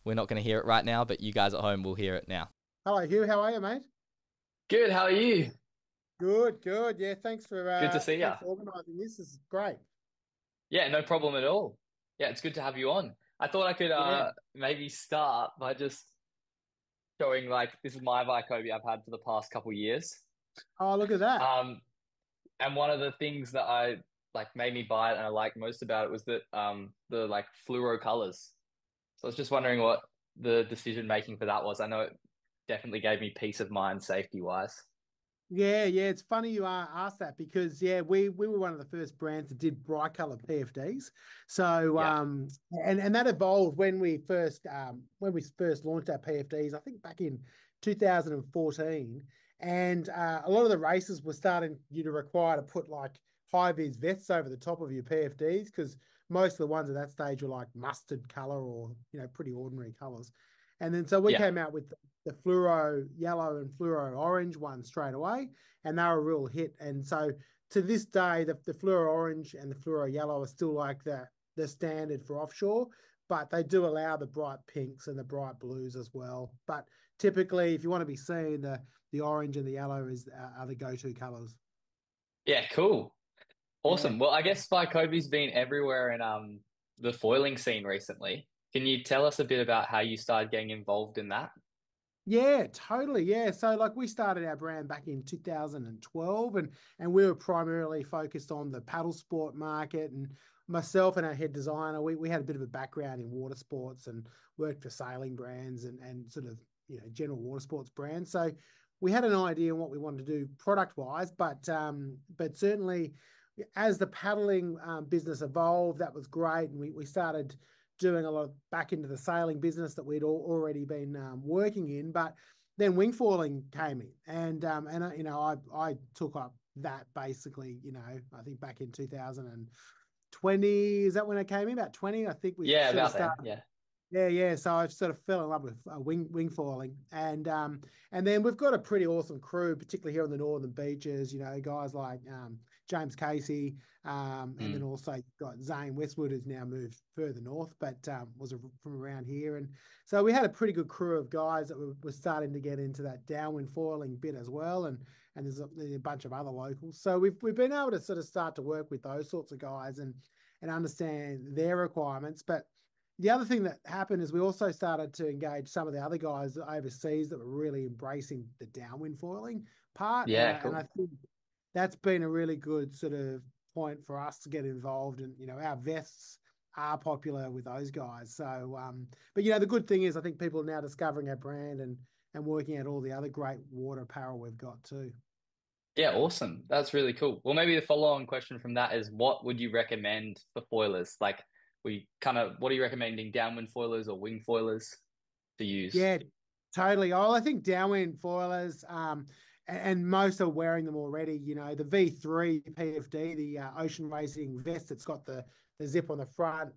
we're not going to hear it right now, but you guys at home will hear it now. Hello, Hugh. How are you, mate? Good. How are you? Good. Yeah, thanks for good to see you. Organising this. This is great. Yeah, no problem at all. Yeah, it's good to have you on. I thought I could maybe start by just showing like this is my VAIKOBI I've had for the past couple of years. Oh, look at that. And one of the things that I like made me buy it and I liked most about it was that the like fluoro colors. So I was just wondering what the decision making for that was. I know it definitely gave me peace of mind safety wise. Yeah. It's funny you asked that because we were one of the first brands that did bright color PFDs. So and that evolved when we first launched our PFDs. I think back in 2014, and a lot of the races were starting you to require to put like high vis vests over the top of your PFDs because most of the ones at that stage were like mustard color or pretty ordinary colors. And then so we came out with the fluoro yellow and fluoro orange one straight away, and they were a real hit. And so to this day, the fluoro orange and the fluoro yellow are still like the standard for offshore, but they do allow the bright pinks and the bright blues as well. But typically, if you want to be seen, the orange and the yellow are the go-to colors. Yeah, cool. Awesome. Well, I guess VAIKOBI's been everywhere in the foiling scene recently. Can you tell us a bit about how you started getting involved in that? Yeah, totally. Yeah. So like we started our brand back in 2012 and we were primarily focused on the paddle sport market, and myself and our head designer, we had a bit of a background in water sports and worked for sailing brands and sort of, general water sports brands. So we had an idea on what we wanted to do product wise, but certainly as the paddling business evolved, that was great. And we started doing a lot back into the sailing business that we'd already been working in, but then wing foiling came in, and I took up that basically. I think back in 2020, is that when it came in? About 20, I think we about then. Yeah. Yeah. So I've sort of fell in love with wing foiling, and then we've got a pretty awesome crew, particularly here on the northern beaches. You know, guys like James Casey, and then also you've got Zane Westwood, who's now moved further north, but from around here, and so we had a pretty good crew of guys that were starting to get into that downwind foiling bit as well, and there's a bunch of other locals. So we've been able to sort of start to work with those sorts of guys and understand their requirements, but the other thing that happened is we also started to engage some of the other guys overseas that were really embracing the downwind foiling part. Yeah, cool. And I think that's been a really good sort of point for us to get involved. And, you know, our vests are popular with those guys. So, but, you know, the good thing is I think people are now discovering our brand and working out all the other great water apparel we've got too. Yeah, awesome. That's really cool. Well, maybe the follow-on question from that is what would you recommend for foilers? Like, what are you recommending, downwind foilers or wing foilers to use? Yeah, totally. Oh, I think downwind foilers, and most are wearing them already. You know, the V3 PFD, the ocean racing vest that's got the zip on the front,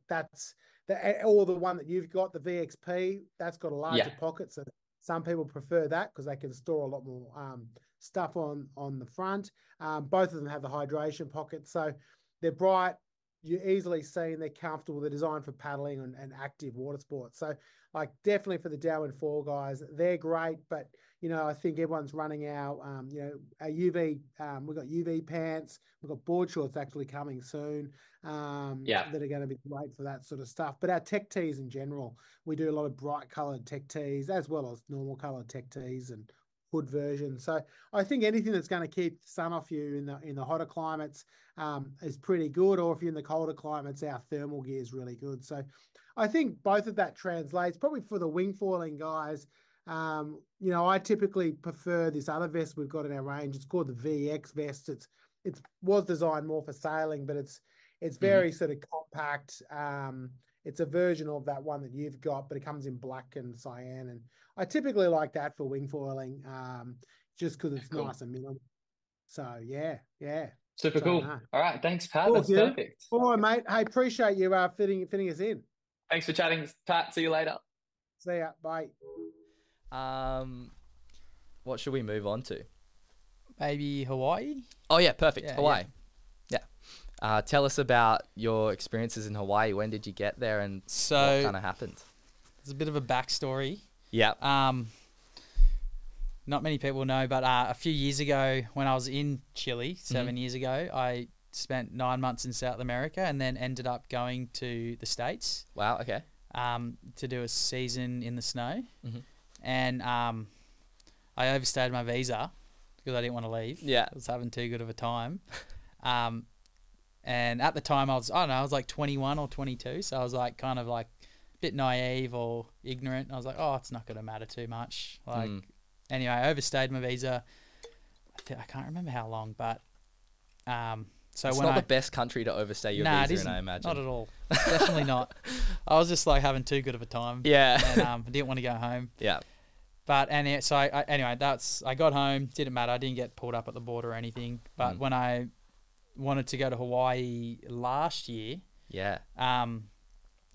or the one that you've got, the VXP, that's got a larger pocket. So some people prefer that because they can store a lot more stuff on the front. Both of them have the hydration pocket. So they're bright. You're easily seen, they're comfortable, they're designed for paddling and active water sports. So like definitely for the downwind foil guys, they're great. But, you know, I think everyone's running out, you know, our UV, we've got UV pants, we've got board shorts actually coming soon that are going to be great for that sort of stuff. But our tech tees in general, we do a lot of bright coloured tech tees as well as normal coloured tech tees and hood version. So I think anything that's going to keep the sun off you in the hotter climates is pretty good. Or if you're in the colder climates, our thermal gear is really good. So I think both of that translates. Probably for the wing foiling guys, you know, I typically prefer this other vest we've got in our range. It's called the VX vest. It was designed more for sailing, but it's very sort of compact. It's a version of that one that you've got, but it comes in black and cyan. And I typically like that for wing foiling, just because it's nice and minimal. So yeah. Super cool. All right, thanks, Pat. Cool, that's perfect. All right, mate. Hey, appreciate you fitting us in. Thanks for chatting, Pat. See you later. See ya. Bye. What should we move on to? Maybe Hawaii? Oh yeah, perfect. Yeah, Hawaii. Yeah. Tell us about your experiences in Hawaii. When did you get there and what kind of happened? There's a bit of a backstory. Yeah. Not many people know, but a few years ago when I was in Chile, 7 years ago, I spent 9 months in South America and then ended up going to the States. Wow, okay. To do a season in the snow. And I overstayed my visa because I didn't want to leave. Yeah. I was having too good of a time. And at the time I was like 21 or 22. So I was like kind of like a bit naive or ignorant. And I was like, oh, it's not going to matter too much. Like, anyway, I overstayed my visa. I can't remember how long, but so it's when not the best country to overstay your visa in, I imagine. Not at all. Definitely not. I was just like having too good of a time. Yeah. And I didn't want to go home. Yeah. But so I got home. Didn't matter. I didn't get pulled up at the border or anything. But when I wanted to go to Hawaii last year, I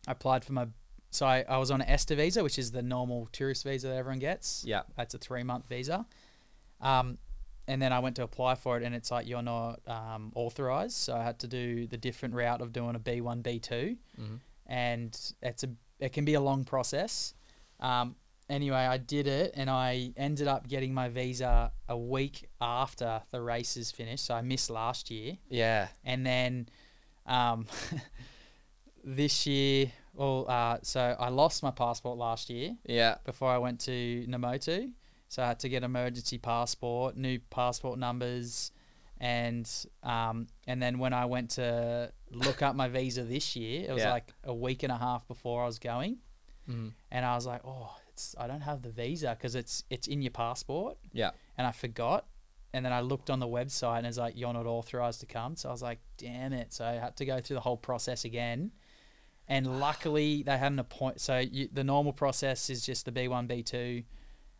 applied for so I was on an ESTA visa, which is the normal tourist visa that everyone gets. Yeah. That's a 3-month visa. And then I went to apply for it, and it's like you're not authorized. So I had to do the different route of doing a B1, B2, and it can be a long process. Anyway, I did it, and I ended up getting my visa a week after the races finished. So I missed last year. Yeah. And then this year, so I lost my passport last year. Yeah. Before I went to Namotu. So I had to get emergency passport, new passport numbers, and then when I went to look up my visa this year, it was like a week and a half before I was going, and I was like, I don't have the visa because it's in your passport. Yeah. And I forgot, and then I looked on the website and it's like you're not authorized to come. So I was like, damn it! So I had to go through the whole process again, and luckily they had an appointment. So the normal process is just the B1, B2.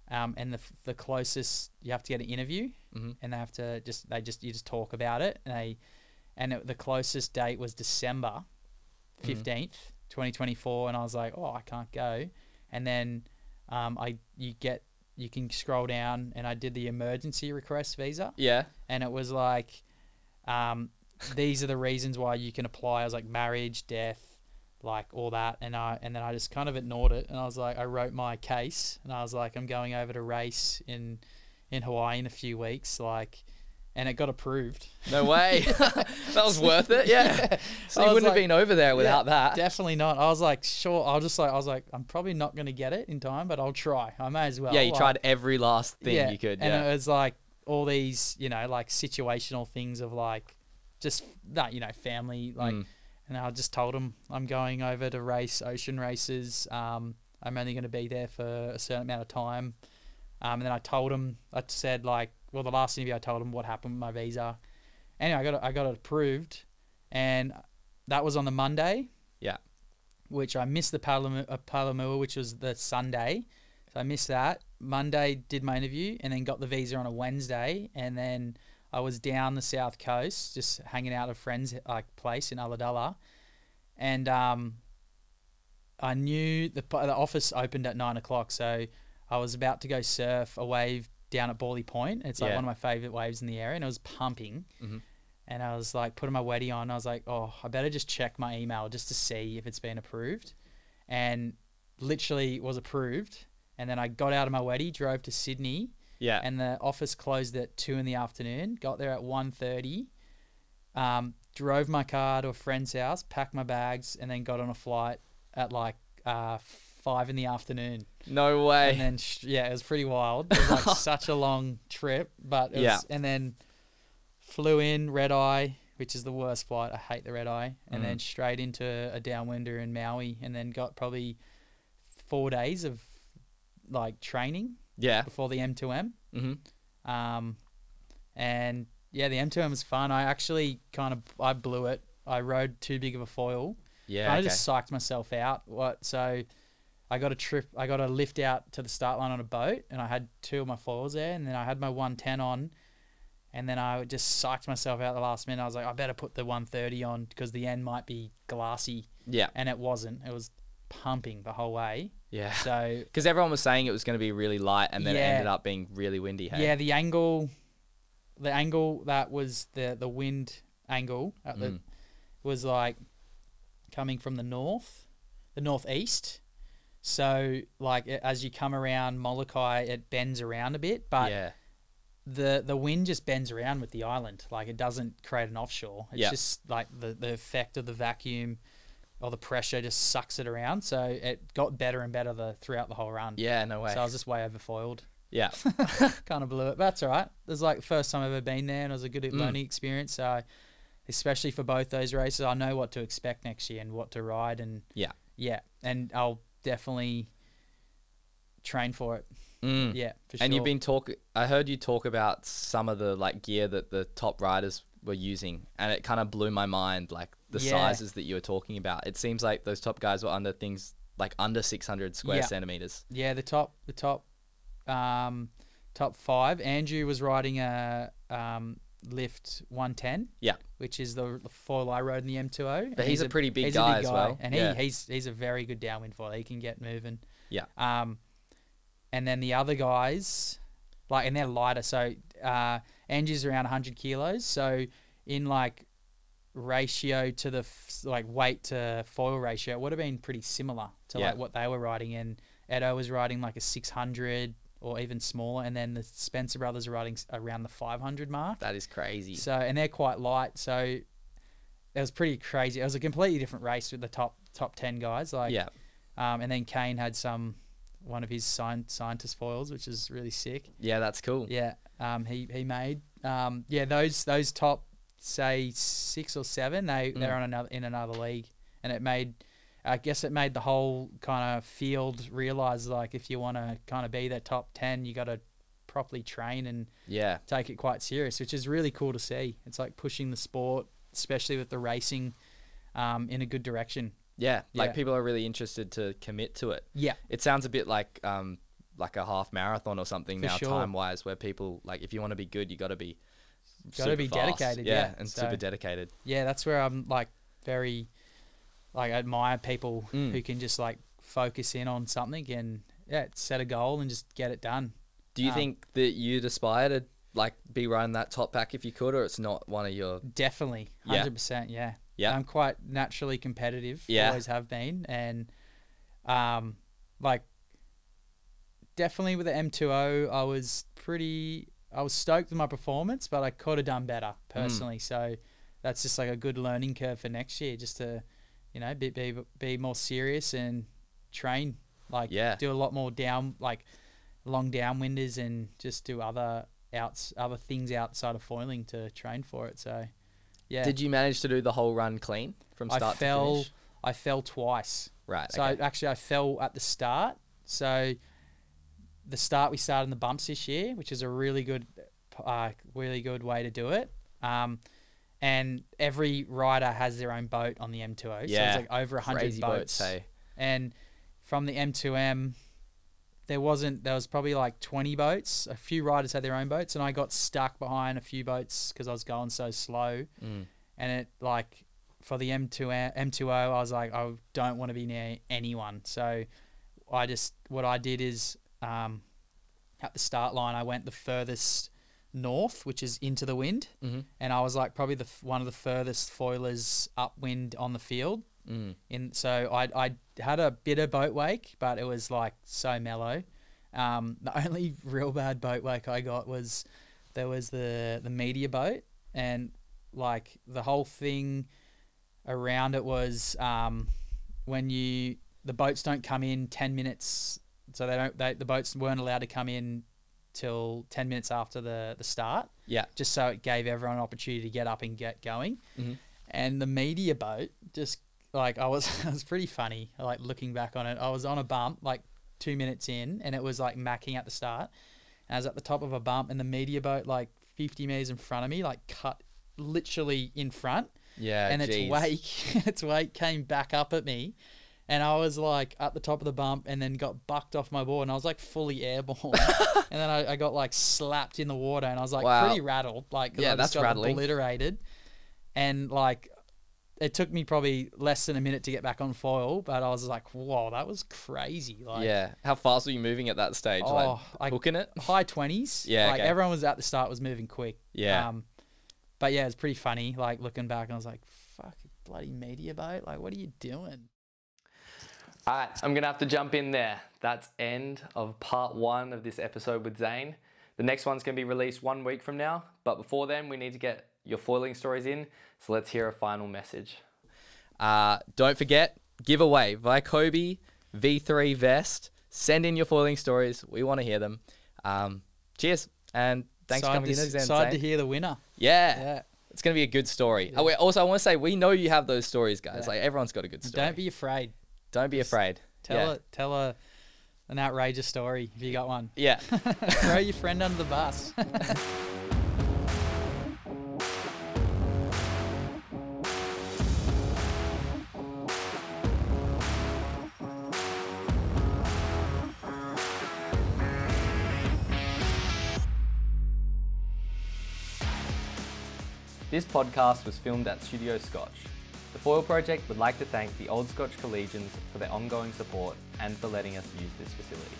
And the closest you have to get an interview, and they have to you just talk about it, and the closest date was December 15th, 2024, and I was like, oh, I can't go. And then you can scroll down, and I did the emergency request visa. Yeah. And it was like, these are the reasons why you can apply. I was like, marriage, death, like all that. And then I just kind of ignored it. And I was like, I wrote my case, and I was like, I'm going over to race in Hawaii in a few weeks. Like, and it got approved. No way. That was worth it. Yeah. So you wouldn't have been over there without that. Definitely not. I was like, sure. I was like, I'm probably not going to get it in time, but I'll try. I may as well. Yeah. You tried every last thing you could. And it was like all these, like situational things of like, just that, family, like, and I just told them I'm going over to race ocean races. I'm only going to be there for a certain amount of time. And then I said like, well, the last interview I told him what happened with my visa. Anyway, I got it approved, and that was on the Monday. Yeah. Which I missed the Palamua, which was the Sunday. So I missed that. Monday did my interview, and then got the visa on a Wednesday, and then I was down the south coast, just hanging out at a friend's place in Ulladulla, and I knew the office opened at 9 o'clock, so I was about to go surf a wave down at Bawley Point. It's like one of my favorite waves in the area, and it was pumping. Mm-hmm. And I was like putting my weddy on. I was like, oh, I better just check my email just to see if it's been approved. And literally was approved. And then I got out of my weddy, drove to Sydney. Yeah. And the office closed at 2 p.m. Got there at 1:30. Drove my car to a friend's house, packed my bags, and then got on a flight at like 5 p.m. No way. And then it was pretty wild. It was like such a long trip, but it was, and then flew in red eye, which is the worst flight. I hate the red eye. And then straight into a downwinder in Maui, and then got probably 4 days of like training. Yeah. Before the M2M. Mm-hmm. And yeah, the M2M was fun. I actually I blew it. I rode too big of a foil. Yeah. I just psyched myself out. So I got a lift out to the start line on a boat, and I had 2 of my foils there, and then I had my 110 on, and then I just psyched myself out the last minute. I was like, I better put the 130 on because the end might be glassy. Yeah. And it wasn't. It was pumping the whole way. Yeah. So because everyone was saying it was going to be really light, and then it ended up being really windy. Hey? Yeah, the angle that was the wind angle was like coming from the northeast. So like as you come around Molokai, it bends around a bit, but the wind just bends around with the island. Like it doesn't create an offshore. It's just like the effect of the vacuum or the pressure just sucks it around. So it got better and better throughout the whole run. Yeah, no way. So I was just way overfoiled. Yeah. Kind of blew it, but that's all right. It was like the first time I've ever been there, and it was a good learning experience. So especially for both those races, I know what to expect next year and what to ride. And yeah. And I'll definitely train for it. Yeah, for sure. And you've been I heard you talk about some of the like gear that the top riders were using, and it kind of blew my mind, like the sizes that you were talking about. It seems like those top guys were under 600 square centimeters. Yeah, the top 5. Andrew was riding a lift 110. Yeah, which is the foil I rode in the M2O. But he's a pretty big guy as well, and he's a very good downwind foil. He can get moving. Yeah. And then the other guys, and they're lighter. So Andrew's around 100 kilos. So in like ratio to the weight to foil ratio, it would have been pretty similar to like what they were riding. And Edo was riding like a 600 or even smaller, and then the Spencer brothers are riding around the 500 mark. That is crazy. So, and they're quite light. So it was pretty crazy. It was a completely different race with the top 10 guys. And then Kane had one of his scientist foils, which is really sick. Yeah, that's cool. Yeah. He made those top, say 6 or 7, they're on another league, and it made the whole kind of field realize, like, if you want to kind of be the top 10, you got to properly train and take it quite serious, which is really cool to see. It's like pushing the sport, especially with the racing, in a good direction. Yeah, people are really interested to commit to it. Yeah. It sounds a bit like a half marathon or something now, time-wise, where people, like, if you want to be good, you got to be dedicated. And super dedicated. Yeah, that's where I'm like very like I admire people who can just like focus in on something and set a goal and just get it done. Do you think that you'd aspire to like be running that top pack if you could, or it's not one of your... Definitely, 100%, yeah. I'm quite naturally competitive, always have been, and like definitely with the M2O, I was stoked with my performance, but I could have done better personally. So that's just like a good learning curve for next year, just to, you know, be more serious and train, like do a lot more long downwinders and just do other things outside of foiling to train for it. So yeah. Did you manage to do the whole run clean from start to finish? I fell twice. Right. So I fell at the start. So the start, we started in the bumps this year, which is a really good way to do it. And every rider has their own boat on the M2O. So it's like over 100 boats. Hey. And from the M2M, there was probably like 20 boats. A few riders had their own boats, and I got stuck behind a few boats because I was going so slow. And it, like, for the M2O, I was like, I don't want to be near anyone. So what I did is at the start line, I went the furthest north, which is into the wind, and I was like probably one of the furthest foilers upwind on the field. So I had a bit of boat wake, but it was like so mellow. The only real bad boat wake I got was there was the media boat, and like the whole thing around it was when the boats don't come in 10 minutes, so the boats weren't allowed to come in till 10 minutes after the start. Yeah. Just so it gave everyone an opportunity to get up and get going. And the media boat just like it was pretty funny. Like looking back on it, I was on a bump like 2 minutes in, and it was like macking at the start. And I was at the top of a bump, and the media boat like 50 meters in front of me, like cut literally in front. Yeah. And its wake came back up at me. And I was like at the top of the bump and then got bucked off my board, and I was like fully airborne. And then I got like slapped in the water, and I was like pretty rattled. Like, I just got obliterated. And like, it took me probably less than a minute to get back on foil, but I was like, whoa, that was crazy. Like, how fast were you moving at that stage? Like hooking it? High 20s. Yeah. Like everyone was at the start was moving quick. Yeah. But yeah, it was pretty funny. Like looking back, and I was like, fuck, bloody media boat. Like, what are you doing? All right, I'm going to have to jump in there. That's end of part 1 of this episode with Zane. The next one's going to be released 1 week from now. But before then, we need to get your foiling stories in. So let's hear a final message. Don't forget, giveaway, VAIKOBI V3 vest. Send in your foiling stories. We want to hear them. Cheers. And thanks for coming in, Zane. Excited to hear the winner. Yeah. It's going to be a good story. Yeah. Also, I want to say, we know you have those stories, guys. Like, everyone's got a good story. Don't be afraid. Don't be afraid. Tell an outrageous story if you got one. Yeah. Throw your friend under the bus. This podcast was filmed at Studio Scotch. The Foil Project would like to thank the Old Scotch Collegians for their ongoing support and for letting us use this facility.